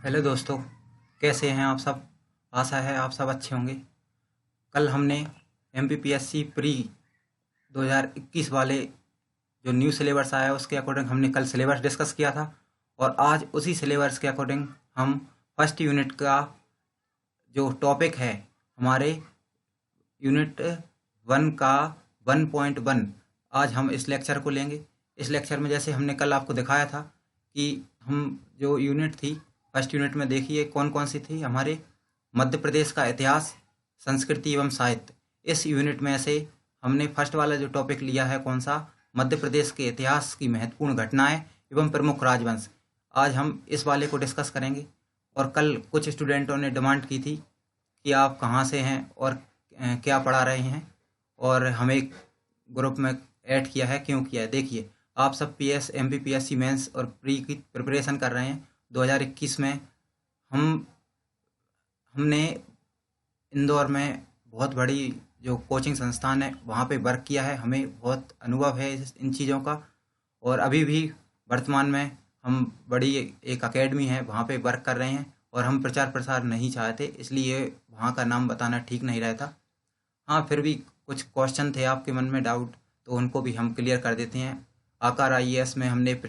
Hello दोस्तों, कैसे हैं आप सब। आशा है आप सब अच्छे होंगे। कल हमने एमपीपीएससी प्री 2021 वाले जो न्यू सिलेबस आया उसके अकॉर्डिंग हमने कल सिलेबस डिस्कस किया था। और आज उसी सिलेबस के अकॉर्डिंग हम फर्स्ट यूनिट का जो टॉपिक है हमारे यूनिट 1 का 1.1 आज हम इस लेक्चर को लेंगे। इस लेक्चर में जैसे हमने कल आपको दिखाया था कि हम जो यूनिट थी फर्स्ट यूनिट में देखिए कौन कौन सी थी हमारे मध्य प्रदेश का इतिहास, संस्कृति एवं साहित्य। इस यूनिट में से हमने फर्स्ट वाला जो टॉपिक लिया है कौन सा, मध्य प्रदेश के इतिहास की महत्वपूर्ण घटनाएं एवं प्रमुख राजवंश। आज हम इस वाले को डिस्कस करेंगे। और कल कुछ स्टूडेंटों ने डिमांड की थी कि आप कहाँ से हैं और क्या पढ़ा रहे हैं, और हमें ग्रुप में ऐड किया है। क्यों किया है देखिए, आप सब पीएस एमपीपीएससी मेंस और प्री की प्रिपरेशन कर रहे हैं। 2021 में हमने इंदौर में बहुत बड़ी जो कोचिंग संस्थान है वहाँ पे वर्क किया है। हमें बहुत अनुभव है इन चीज़ों का। और अभी भी वर्तमान में हम बड़ी एक एकेडमी है वहाँ पे वर्क कर रहे हैं। और हम प्रचार प्रसार नहीं चाहते, इसलिए वहाँ का नाम बताना ठीक नहीं रहता। हाँ, फिर भी कुछ क्वेश्चन थे आपके मन में डाउट, तो उनको भी हम क्लियर कर देते हैं। आकार आईएएस में हमने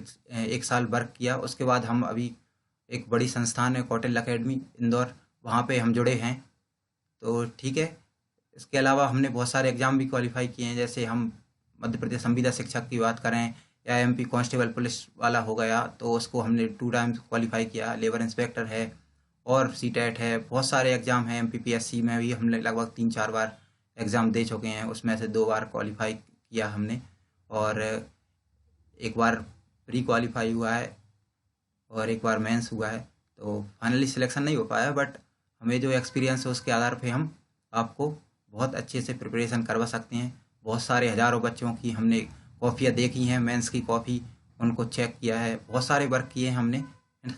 1 साल वर्क किया। उसके बाद हम अभी एक बड़ी संस्थान है कौटिल्य अकेडमी इंदौर, वहाँ पे हम जुड़े हैं। तो ठीक है। इसके अलावा हमने बहुत सारे एग्ज़ाम भी क्वालिफाई किए हैं। जैसे हम मध्य प्रदेश संविदा शिक्षक की बात करें या एमपी कांस्टेबल पुलिस वाला हो गया तो उसको हमने 2 टाइम्स क्वालिफाई किया। लेबर इंस्पेक्टर है और सीटेट है, बहुत सारे एग्ज़ाम हैं। एमपीपीएससी में भी हमने लगभग 3-4 बार एग्ज़ाम दे चुके हैं, उसमें से 2 बार क्वालिफाई किया हमने और 1 बार प्री क्वालिफाई हुआ है और 1 बार मेंस हुआ है। तो फाइनली सिलेक्शन नहीं हो पाया, बट हमें जो एक्सपीरियंस है उसके आधार पे हम आपको बहुत अच्छे से प्रिपरेशन करवा सकते हैं। बहुत सारे हज़ारों बच्चों की हमने कॉपियाँ देखी हैं, मेंस की कॉपी, उनको चेक किया है, बहुत सारे वर्क किए हैं हमने, है ना।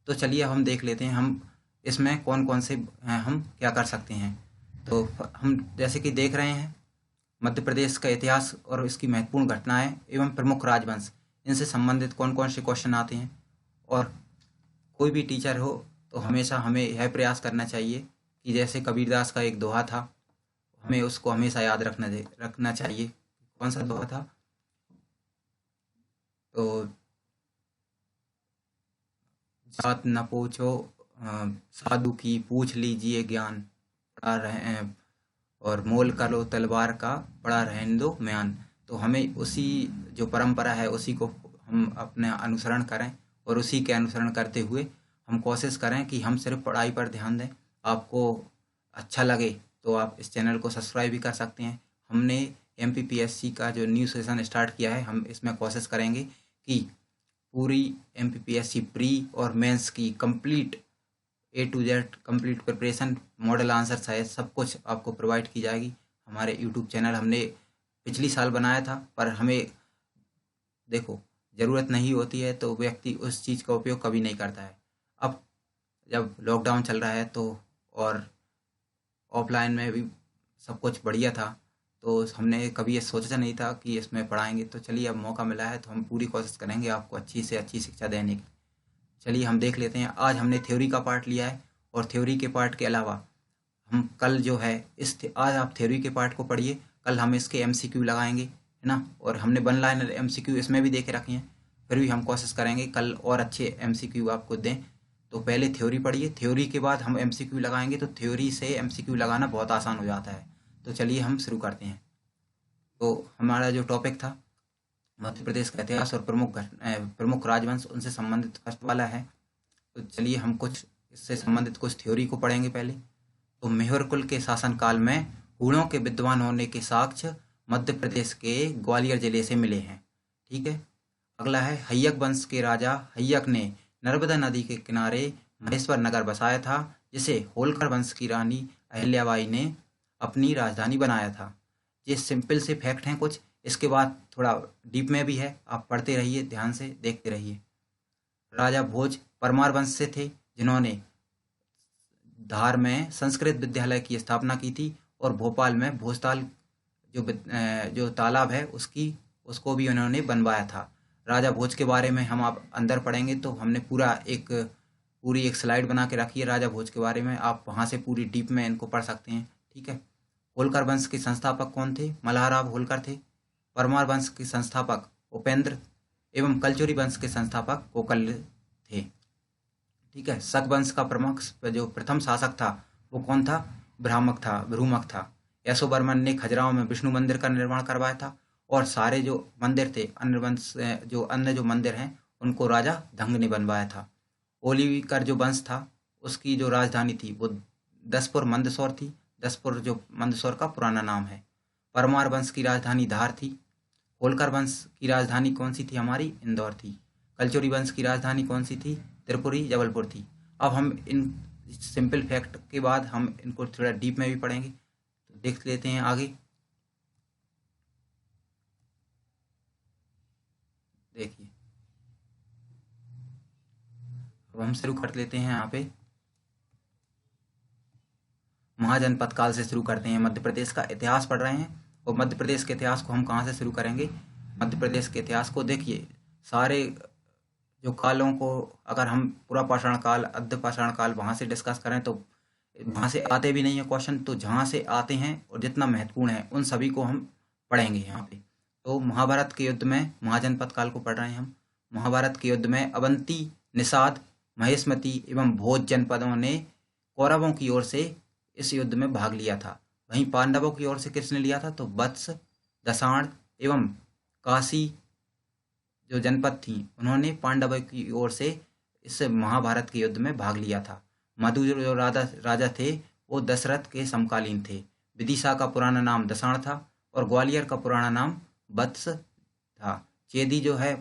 तो चलिए हम देख लेते हैं हम इसमें कौन कौन से हम क्या कर सकते हैं। तो हम जैसे कि देख रहे हैं मध्य प्रदेश का इतिहास और इसकी महत्वपूर्ण घटनाएं एवं प्रमुख राजवंश, इनसे संबंधित कौन कौन से क्वेश्चन आते हैं। और कोई भी टीचर हो तो हमेशा हमें यह प्रयास करना चाहिए कि जैसे कबीरदास का एक दोहा था, हमें उसको हमेशा याद रखना चाहिए। कौन सा दोहा था? तो जात न पूछो साधु की, पूछ लीजिए ज्ञान, पढ़ा रहे और मोल करो तलवार का, पड़ा रहने दो म्यान। तो हमें उसी जो परंपरा है उसी को हम अपने अनुसरण करें और उसी के अनुसरण करते हुए हम कोशिश करें कि हम सिर्फ पढ़ाई पर ध्यान दें। आपको अच्छा लगे तो आप इस चैनल को सब्सक्राइब भी कर सकते हैं। हमने एमपीपीएससी का जो न्यू सेशन स्टार्ट किया है, हम इसमें कोशिश करेंगे कि पूरी एमपीपीएससी प्री और मेंस की complete A to Z complete preparation, model answer सहित सब कुछ आपको प्रोवाइड की जाएगी। हमारे यूट्यूब चैनल हमने पिछली साल बनाया था, पर हमें देखो ज़रूरत नहीं होती है तो व्यक्ति उस चीज़ का उपयोग कभी नहीं करता है। अब जब लॉकडाउन चल रहा है तो और ऑफलाइन में भी सब कुछ बढ़िया था, तो हमने कभी ये सोचा नहीं था कि इसमें पढ़ाएंगे। तो चलिए अब मौका मिला है तो हम पूरी कोशिश करेंगे आपको अच्छी से अच्छी शिक्षा देने की। चलिए हम देख लेते हैं। आज हमने थ्योरी का पार्ट लिया है और थ्योरी के पार्ट के अलावा हम कल जो है आज आप थ्योरी के पार्ट को पढ़िए, कल हम इसके एमसीक्यू लगाएंगे, है ना। और हमने 1 लाइनर एमसीक्यू इसमें भी देखे रखे हैं, फिर भी हम कोशिश करेंगे कल और अच्छे एमसीक्यू आपको दें। तो पहले थ्योरी पढ़िए, थ्योरी के बाद हम एमसीक्यू लगाएंगे। तो थ्योरी से एमसीक्यू लगाना बहुत आसान हो जाता है। तो चलिए हम शुरू करते हैं। तो हमारा जो टॉपिक था मध्य प्रदेश का इतिहास और प्रमुख राजवंश, उनसे संबंधित फर्स्ट वाला है। तो चलिए हम कुछ इससे संबंधित कुछ थ्योरी को पढ़ेंगे पहले। तो मेहर कुल के शासनकाल में हूणों के विद्वान होने के साक्ष्य मध्य प्रदेश के ग्वालियर जिले से मिले हैं। ठीक है। अगला है हय्यक वंश के राजा हय्यक ने नर्मदा नदी के किनारे महेश्वर नगर बसाया था, जिसे होलकर वंश की रानी अहिल्याबाई ने अपनी राजधानी बनाया था। ये सिंपल से फैक्ट हैं कुछ, इसके बाद थोड़ा डीप में भी है, आप पढ़ते रहिए, ध्यान से देखते रहिए। राजा भोज परमार वंश से थे, जिन्होंने धार में संस्कृत विद्यालय की स्थापना की थी और भोपाल में भोजताल जो तालाब है उसको भी उन्होंने बनवाया था। राजा भोज के बारे में हम आप अंदर पढ़ेंगे तो हमने पूरा एक पूरी एक स्लाइड बना के रखी है राजा भोज के बारे में, आप वहाँ से पूरी डीप में इनको पढ़ सकते हैं। ठीक है। होलकर वंश के संस्थापक कौन थे? मल्हारराव होलकर थे। परमार वंश के संस्थापक उपेंद्र एवं कलचुरी वंश के संस्थापक कोकल थे। ठीक है। शक वंश का प्रमुख जो प्रथम शासक था वो कौन था? भ्रूमक था। यशोवर्मन ने खजुराहो में विष्णु मंदिर का निर्माण करवाया था, और सारे जो मंदिर थे अन्य जो मंदिर हैं उनको राजा धंग ने बनवाया था। ओलिकर जो वंश था उसकी जो राजधानी थी वो दसपुर मंदसौर थी। दसपुर जो मंदसौर का पुराना नाम है। परमार वंश की राजधानी धार थी। होलकर वंश की राजधानी कौन सी थी? हमारी इंदौर थी। कलचुरी वंश की राजधानी कौन सी थी? त्रिपुरी, जबलपुर थी। अब हम इन सिंपल फैक्ट के बाद हम इनको थोड़ा डीप में भी पढ़ेंगे, तो देख लेते हैं आगे। देखिए, अब हम शुरू कर लेते हैं यहाँ पे। महाजनपद काल से शुरू करते हैं। मध्य प्रदेश का इतिहास पढ़ रहे हैं, और मध्य प्रदेश के इतिहास को हम कहाँ से शुरू करेंगे? मध्य प्रदेश के इतिहास को देखिए, सारे जो कालों को अगर हम पूरा पाषाण काल, अद्य पाषाण काल वहाँ से डिस्कस करें तो वहाँ से आते भी नहीं है क्वेश्चन, तो जहाँ से आते हैं और जितना महत्वपूर्ण है उन सभी को हम पढ़ेंगे यहाँ पे। तो महाभारत के युद्ध में महाजनपद काल को पढ़ रहे हैं हम। महाभारत के युद्ध में अवंती, निषाद, महेशमती एवं भोज जनपदों ने कौरवों की ओर से इस युद्ध में भाग लिया था। वहीं पांडवों की ओर से किसने लिया था? तो वत्स, दसाण एवं काशी जो जनपद थी उन्होंने पांडवों की ओर से इस महाभारत के युद्ध में भाग लिया था। मधु जो राजा थे वो दशरथ के समकालीन थे। विदिशा का पुराना नाम दसाण था, और ग्वालियर का पुराना नाम वत्स था। चेदी जो है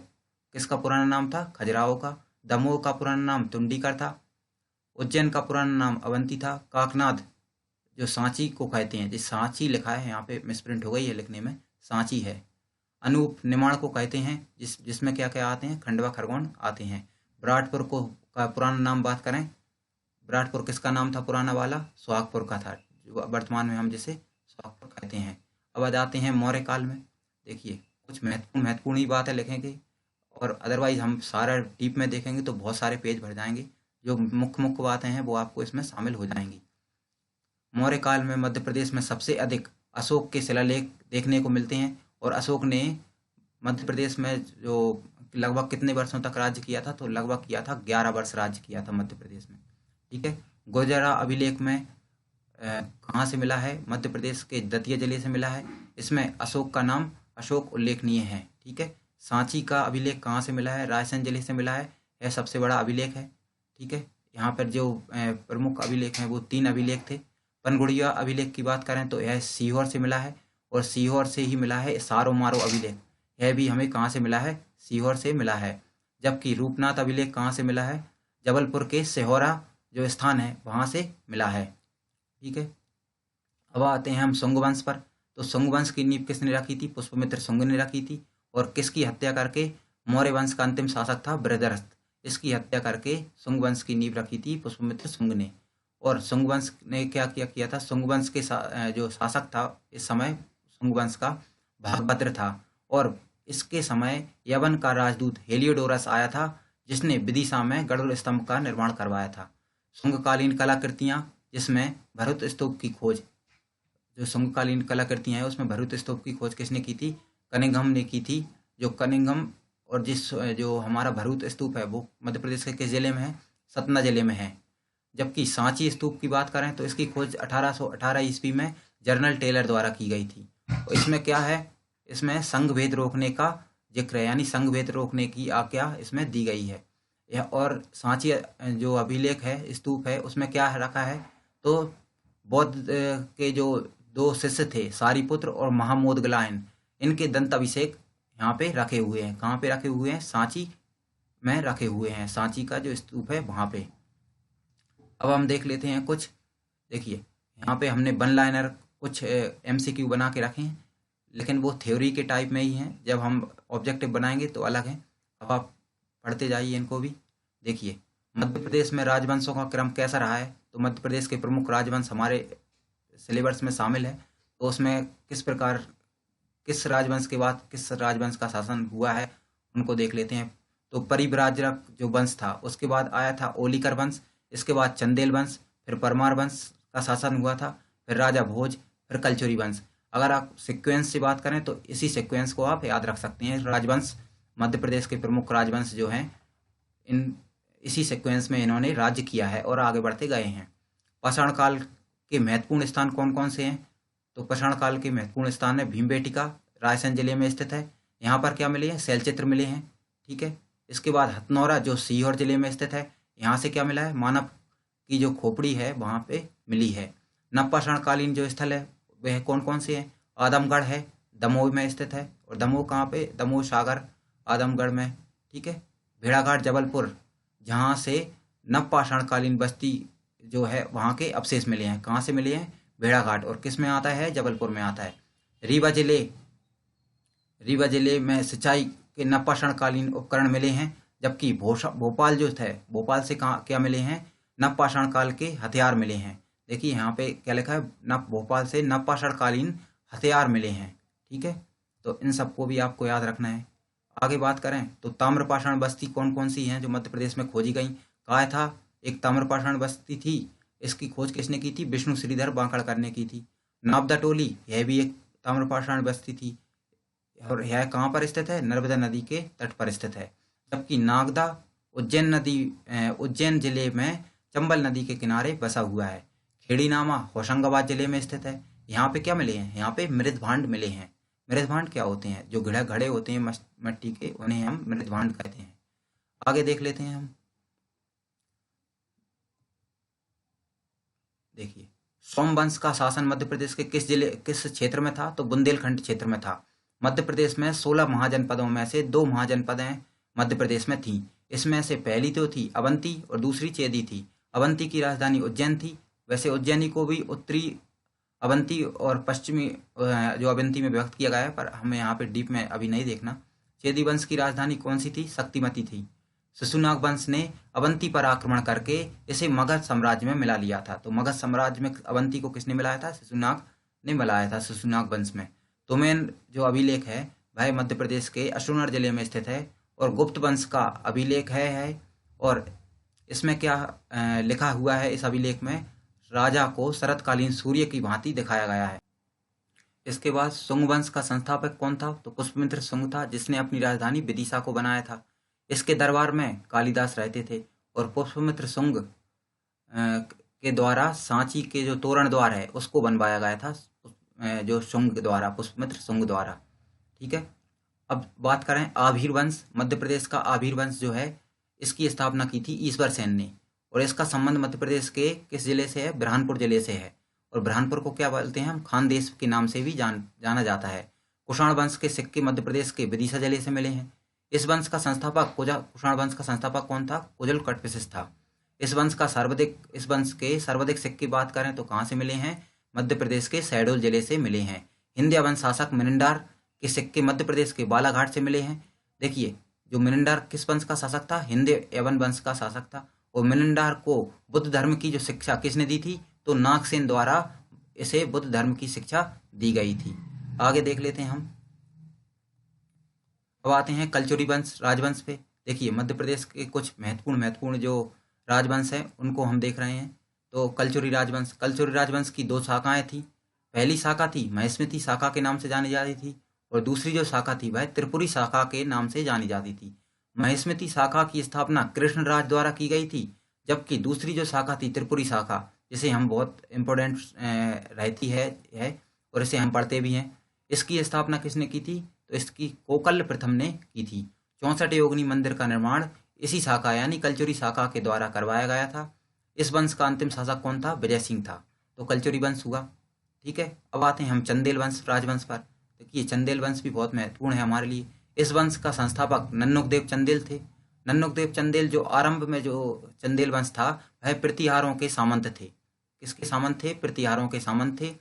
किसका पुराना नाम था? खजुराहो का। दमोह का पुराना नाम तुंडीकर था। उज्जैन का पुराना नाम अवंती था। काकनाथ जो सांची को कहते हैं, जिस सांची लिखा है यहाँ पे मिसप्रिंट हो गई है लिखने में, सांची है। अनूप निमाड़ को कहते हैं, जिसमें क्या क्या आते हैं? खंडवा, खरगोन आते हैं। विराटपुर को का पुराना नाम बात करें, विराटपुर किसका नाम था पुराना वाला? सुहागपुर का था, जो वर्तमान में हम जिसे सुहागपुर कहते हैं। अब आ जाते हैं मौर्य काल में। देखिए, कुछ महत्वपूर्ण ही बातें लिखेंगे, और अदरवाइज हम सारा डीप में देखेंगे तो बहुत सारे पेज भर जाएंगे। जो मुख्य बातें हैं वो आपको इसमें शामिल हो जाएंगी। मौर्य काल में मध्य प्रदेश में सबसे अधिक अशोक के शिलालेख देखने को मिलते हैं, और अशोक ने मध्य प्रदेश में जो लगभग कितने वर्षों तक राज्य किया था? तो लगभग किया था 11 वर्ष राज्य किया था मध्य प्रदेश में। ठीक है। गुर्जरा अभिलेख में कहाँ से मिला है? मध्य प्रदेश के दतिया जिले से मिला है। इसमें अशोक का नाम अशोक उल्लेखनीय है। ठीक है। सांची का अभिलेख कहाँ से मिला है? रायसेन जिले से मिला है। यह सबसे बड़ा अभिलेख है। ठीक है। यहाँ पर जो प्रमुख अभिलेख हैं वो 3 अभिलेख थे। पनगुड़िया अभिलेख की बात करें तो यह सीहोर से मिला है, और सीहोर से ही मिला है सारो मारो अभिलेख। यह भी हमें कहाँ से मिला है? सीहोर से मिला है। जबकि रूपनाथ अभिलेख कहाँ से मिला है? जबलपुर के सिहोरा जो स्थान है वहाँ से मिला है। ठीक है। अब आते हैं हम शुंग वंश पर। तो शुंग वंश की नींव किसने रखी थी? पुष्पमित्र शुंग ने रखी थी। और किसकी हत्या करके? मौर्य वंश का अंतिम शासक था बृहदरथ, इसकी हत्या करके शुंग वंश की नींव रखी थी पुष्पमित्र शुंग ने। और शुंग वंश ने क्या किया था? शुंग वंश के जो शासक था इस समय शुंग वंश का भागभद्र था, और इसके समय यवन का राजदूत हेलियोडोरस आया था, जिसने विदिशा में गरुड़ स्तंभ का निर्माण करवाया था। शुंगकालीन कलाकृतियाँ, जिसमें भरूत स्तूप की खोज, जो शुंगकालीन कलाकृतियाँ हैं उसमें भरूत स्तूप की खोज किसने की थी? कनिंघम ने की थी। जो कनिंघम और जो हमारा भरूत स्तूप है वो मध्य प्रदेश के किस जिले में है? सतना जिले में है। जबकि सांची स्तूप की बात करें तो इसकी खोज 1818 ईस्वी में जनरल टेलर द्वारा की गई थी। और इसमें क्या है? इसमें संघ भेद रोकने का जिक्र है, यानी संघ भेद रोकने की आज्ञा इसमें दी गई है। यह और सांची जो अभिलेख है, स्तूप है, उसमें क्या रखा है? तो बौद्ध के जो 2 शिष्य थे, सारिपुत्र और महामोदगलायन, इनके दंत अभिषेक यहाँ पे रखे हुए हैं। कहाँ पे रखे हुए हैं? सांची में रखे हुए हैं। सांची का जो स्तूप है वहाँ पे। अब हम देख लेते हैं कुछ। देखिए, यहाँ पे हमने वन लाइनर कुछ MCQ बना के रखे हैं, लेकिन वो थ्योरी के टाइप में ही हैं। जब हम ऑब्जेक्टिव बनाएंगे तो अलग है। अब आप पढ़ते जाइए इनको भी। देखिए, मध्य प्रदेश में राजवंशों का क्रम कैसा रहा है? तो मध्य प्रदेश के प्रमुख राजवंश हमारे सिलेबस में शामिल है। तो उसमें किस राजवंश के बाद किस राजवंश का शासन हुआ है उनको देख लेते हैं। तो परिव्राजक जो वंश था, उसके बाद आया था ओलिकर वंश, इसके बाद चंदेल वंश, फिर परमार वंश का शासन हुआ था, फिर राजा भोज, फिर कलचुरी वंश। अगर आप सीक्वेंस से बात करें तो इसी सीक्वेंस को आप याद रख सकते हैं। राजवंश, मध्य प्रदेश के प्रमुख राजवंश जो हैं, इन इसी सीक्वेंस में इन्होंने राज्य किया है और आगे बढ़ते गए हैं। पाषाण काल के महत्वपूर्ण स्थान कौन कौन से हैं? तो पाषाण काल के महत्वपूर्ण स्थान है भीमबेटका, रायसेन जिले में स्थित है। यहाँ पर क्या मिले हैं? शैलचित्र मिले हैं। ठीक है। इसके बाद हथनौरा जो सीहोर जिले में स्थित है, यहाँ से क्या मिला है? मानव की जो खोपड़ी है वहाँ पे मिली है। नवपाषाण कालीन जो स्थल है वह कौन कौन से हैं? आदमगढ़ है, दमोह में स्थित है। और दमोह कहाँ पे? दमोह सागर आदमगढ़ में। ठीक है। भेड़ाघाट जबलपुर, जहाँ से नवपाषाण कालीन बस्ती जो है वहाँ के अवशेष मिले हैं। कहाँ से मिले हैं? भेड़ाघाट। और किस में आता है? जबलपुर में आता है। रीवा जिले में सिंचाई के नवपाषाण कालीन उपकरण मिले हैं, जबकि भोपाल जो थे, भोपाल से कहाँ क्या मिले हैं? नवपाषाण काल के हथियार मिले हैं। देखिए यहाँ पे क्या लिखा है? भोपाल से नवपाषाण कालीन हथियार मिले हैं। ठीक है। तो इन सबको भी आपको याद रखना है। आगे बात करें तो ताम्रपाषाण बस्ती कौन कौन सी हैं जो मध्य प्रदेश में खोजी गई? कहा था एक ताम्रपाषाण बस्ती थी, इसकी खोज किसने की थी? विष्णु श्रीधर बांकड़कर ने की थी। नाबदा टोली, यह भी एक ताम्रपाषाण बस्ती थी और यह कहाँ पर स्थित है? नर्मदा नदी के तट पर स्थित है। जबकि नागदा उज्जैन जिले में चंबल नदी के किनारे बसा हुआ है। खेड़ीनामा होशंगाबाद जिले में स्थित है। यहाँ पे क्या मिले हैं? यहाँ पे मृदभांड मिले हैं। मृदभांड क्या होते हैं? जो घड़े होते हैं मिट्टी के, उन्हें हम मृदभांड कहते हैं। आगे देख लेते हैं हम। देखिए, सोमवंश का शासन मध्य प्रदेश के किस क्षेत्र में था? तो बुंदेलखंड क्षेत्र में था। मध्य प्रदेश में 16 महाजनपदों में से 2 महाजनपदें मध्य प्रदेश में थीं। इसमें से पहली तो थी अवंती और दूसरी चेदी थी। अवंती की राजधानी उज्जैन थी। वैसे उज्जैनी को भी उत्तरी अवंती और पश्चिमी जो अवंती में व्यक्त किया गया है, पर हमें यहाँ पे डीप में अभी नहीं देखना। चेदी वंश की राजधानी कौन सी थी? शक्तिमती थी। शिशुनाग वंश ने अवंती पर आक्रमण करके इसे मगध साम्राज्य में मिला लिया था। तो मगध साम्राज्य में अवंती को किसने मिलाया था? शिशुनाग ने मिलाया था, शिशुनाग वंश में। तुमेन जो अभिलेख है वह मध्य प्रदेश के अशोनर जिले में स्थित है और गुप्त वंश का अभिलेख है। और इसमें क्या लिखा हुआ है? इस अभिलेख में राजा को शरतकालीन सूर्य की भांति दिखाया गया है। इसके बाद शुंग वंश का संस्थापक कौन था? तो पुष्पमित्र शुंग था, जिसने अपनी राजधानी विदिशा को बनाया था। इसके दरबार में कालिदास रहते थे और पुष्पमित्र शुंग के द्वारा सांची के जो तोरण द्वार है उसको बनवाया गया था, जो शुंग द्वारा, पुष्पमित्र शुंग द्वारा। ठीक है। अब बात करें आभीर वंश। मध्य प्रदेश का आभीर वंश जो है, इसकी स्थापना की थी ईश्वर सेन ने और इसका संबंध मध्य प्रदेश के किस जिले से है? बुरहानपुर जिले से है। और बुरहानपुर को क्या बोलते हैं हम? खानदेश के नाम से भी जाना जाता है। कुषाण वंश के सिक्के मध्य प्रदेश के विदिशा जिले से मिले हैं। इस वंश का संस्थापक कुषाण वंश का संस्थापक कौन था? कुजल कटपिशिस था। इस वंश के सर्वाधिक सिक्के बात करें तो कहाँ से मिले हैं? मध्य प्रदेश के शहडोल जिले से मिले हैं। हिंदया वंश शासक मिनिंडार के सिक्के मध्य प्रदेश के बालाघाट से मिले हैं। देखिए, जो मिनिंडार किस वंश का शासक था? हिंदे यवन वंश का शासक था। और मिनिंडार को बुद्ध धर्म की जो शिक्षा किसने दी थी? तो नागसेन द्वारा इसे बुद्ध धर्म की शिक्षा दी गई थी। आगे देख लेते हैं हम। अब आते हैं कलचुरी वंश, राजवंश पे। देखिए, मध्य प्रदेश के कुछ महत्वपूर्ण जो राजवंश हैं उनको हम देख रहे हैं। तो कलचुरी राजवंश की 2 शाखाएं थी। पहली शाखा थी महेश्मती शाखा के नाम से जानी जाती थी और दूसरी जो शाखा थी वह त्रिपुरी शाखा के नाम से जानी जाती थी। महेश्मती शाखा की स्थापना कृष्णराज द्वारा की गई थी, जबकि दूसरी जो शाखा थी त्रिपुरी शाखा, जिसे हम बहुत इम्पोर्टेंट रहती है और इसे हम पढ़ते भी हैं, इसकी स्थापना किसने की थी? तो इसकी कोकल्य प्रथम ने की थी। 64 योगिनी मंदिर का निर्माण इसी शाखा यानी कलचुरी शाखा के द्वारा करवाया गया था। इस वंश का अंतिम शासक कौन था? विजय सिंह था। तो कलचुरी वंश हुआ। ठीक है। अब आते हैं हम चंदेल वंश, राजवंश पर। देखिए, चंदेल वंश भी बहुत महत्वपूर्ण है हमारे लिए। इस वंश का संस्थापक नन्नुकदेव चंदेल थे। नन्नुकदेव चंदेल जो आरंभ में जो चंदेल वंश था वह प्रतिहारों के सामंत थे। किसके सामंत थे? प्रतिहारों के सामंत थे।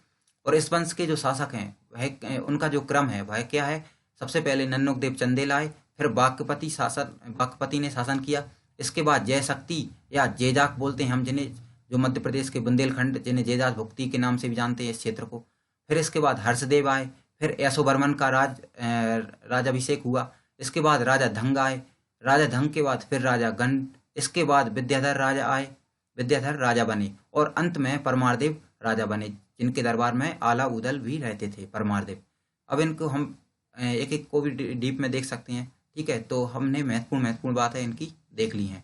और इस वंश के जो शासक हैं वह, उनका जो क्रम है वह क्या है? सबसे पहले नन्नुकदेव चंदेल आए, फिर बाकपति ने शासन किया। इसके बाद जयशक्ति या जेजाक बोलते हैं हम जिन्हें, जो मध्य प्रदेश के बुंदेलखंड, जिन्हें जेजाक भुक्ति के नाम से भी जानते हैं इस क्षेत्र को। फिर इसके बाद हर्षदेव आए, फिर यशोवर्मन का राजाभिषेक हुआ। इसके बाद राजा धंग आए, राजा धंग के बाद फिर राजा गण, इसके बाद विद्याधर राजा आए, विद्याधर राजा बने और अंत में परमारदेव राजा बने, जिनके दरबार में आला उदल भी रहते थे परमारदेव। अब इनको हम एक एक को भी डीप में देख सकते हैं। ठीक है, तो हमने महत्वपूर्ण बातें इनकी देख ली हैं।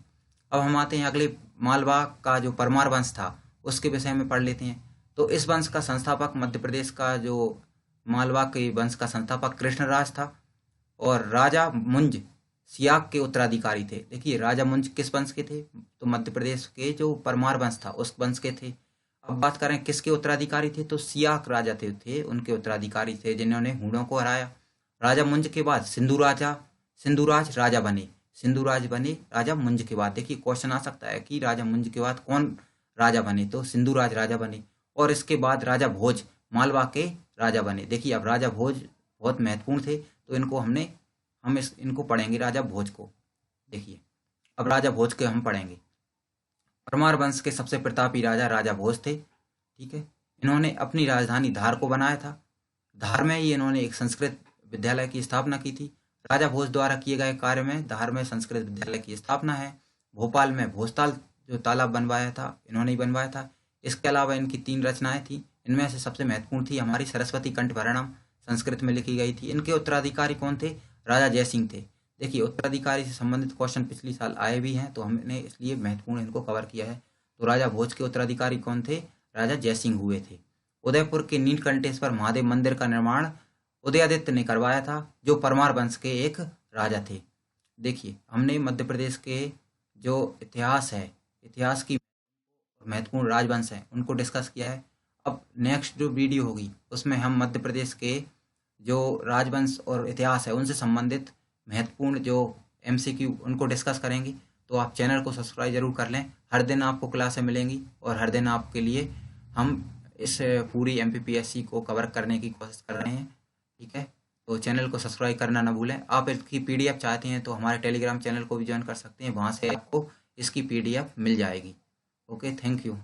अब हम आते हैं अगले, मालवा का जो परमार वंश था उसके विषय में पढ़ लेते हैं। तो इस वंश का संस्थापक, मध्य प्रदेश का जो मालवा के वंश का संस्थापक कृष्णराज था और राजा मुंज सियाक के उत्तराधिकारी थे। देखिए, राजा मुंज किस वंश के थे? तो मध्य प्रदेश के जो परमार वंश था उस वंश के थे। अब बात करें किसके उत्तराधिकारी थे, तो सियाक राजा थे उनके उत्तराधिकारी थे, जिन्होंने हूणों को हराया। राजा मुंज के बाद सिंधुराज राजा बने, सिंधुराज बने राजा मुंज के बाद। देखिए, क्वेश्चन आ सकता है कि राजा मुंज के बाद कौन राजा बने, तो सिंधुराज राजा बने। और इसके बाद राजा भोज मालवा के राजा बने। देखिए, अब राजा भोज बहुत महत्वपूर्ण थे, तो इनको पढ़ेंगे, राजा भोज को। देखिए, अब राजा भोज के हम पढ़ेंगे। परमार वंश के सबसे प्रतापी राजा भोज थे। ठीक है, इन्होंने अपनी राजधानी धार को बनाया था। धार में ही इन्होंने एक संस्कृत विद्यालय की स्थापना की थी। राजा भोज द्वारा किए गए कार्य में धार में संस्कृत विद्यालय की स्थापना है। भोपाल में भोजताल जो तालाब बनवाया था इन्होंने ही बनवाया था। इसके अलावा इनकी 3 रचनाएं थी, इनमें से सबसे महत्वपूर्ण थी हमारी सरस्वती कंठभरणम, संस्कृत में लिखी गई थी। इनके उत्तराधिकारी कौन थे? राजा जयसिंह थे। देखिए, उत्तराधिकारी से संबंधित क्वेश्चन पिछले साल आए भी हैं, तो हमने इसलिए महत्वपूर्ण इनको कवर किया है। तो राजा भोज के उत्तराधिकारी कौन थे? राजा जयसिंह हुए थे। उदयपुर के नीलकंठेश्वर महादेव मंदिर का निर्माण उदयादित्य ने करवाया था, जो परमार वंश के एक राजा थे। देखिए, हमने मध्य प्रदेश के जो इतिहास की महत्वपूर्ण राजवंश हैं उनको डिस्कस किया है। अब नेक्स्ट जो वीडियो होगी उसमें हम मध्य प्रदेश के जो राजवंश और इतिहास है उनसे संबंधित महत्वपूर्ण जो MCQ उनको डिस्कस करेंगे। तो आप चैनल को सब्सक्राइब जरूर कर लें। हर दिन आपको क्लासें मिलेंगी और हर दिन आपके लिए हम इस पूरी MPPSC को कवर करने की कोशिश कर रहे हैं। ठीक है, तो चैनल को सब्सक्राइब करना ना भूलें। आप इसकी PDF चाहते हैं तो हमारे टेलीग्राम चैनल को भी ज्वाइन कर सकते हैं, वहाँ से आपको इसकी PDF मिल जाएगी। Okay, thank you.